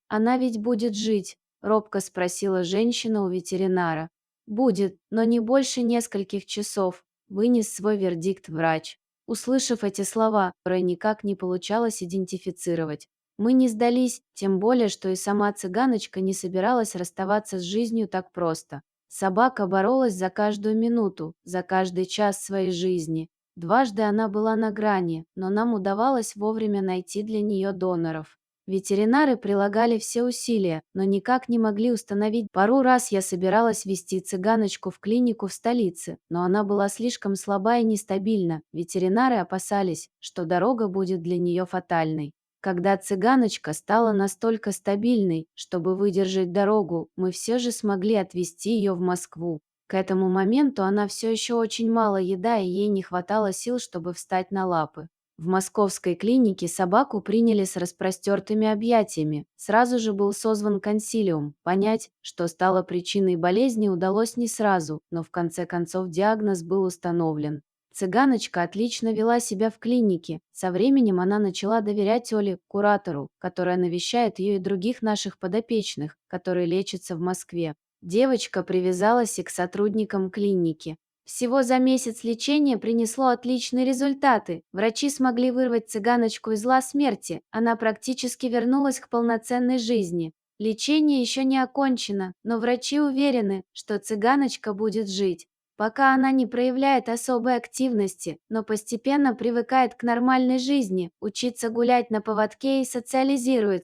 Она ведь будет жить, робко спросила женщина у ветеринара. Будет, но не больше нескольких часов, вынес свой вердикт врач. Услышав эти слова, которые никак не получалось идентифицировать. Мы не сдались, тем более, что и сама цыганочка не собиралась расставаться с жизнью так просто. Собака боролась за каждую минуту, за каждый час своей жизни. Дважды она была на грани, но нам удавалось вовремя найти для нее доноров. Ветеринары прилагали все усилия, но никак не могли установить. Пару раз я собиралась везти цыганочку в клинику в столице, но она была слишком слаба и нестабильна. Ветеринары опасались, что дорога будет для нее фатальной. Когда цыганочка стала настолько стабильной, чтобы выдержать дорогу, мы все же смогли отвезти ее в Москву. К этому моменту она все еще очень мало еда, и ей не хватало сил, чтобы встать на лапы. В московской клинике собаку приняли с распростертыми объятиями. Сразу же был созван консилиум. Понять, что стало причиной болезни, удалось не сразу, но в конце концов диагноз был установлен. Цыганочка отлично вела себя в клинике. Со временем она начала доверять Оле, куратору, которая навещает ее и других наших подопечных, которые лечатся в Москве. Девочка привязалась и к сотрудникам клиники. Всего за месяц лечение принесло отличные результаты. Врачи смогли вырвать цыганочку из зла смерти. Она практически вернулась к полноценной жизни. Лечение еще не окончено, но врачи уверены, что цыганочка будет жить. Пока она не проявляет особой активности, но постепенно привыкает к нормальной жизни, учится гулять на поводке и социализирует.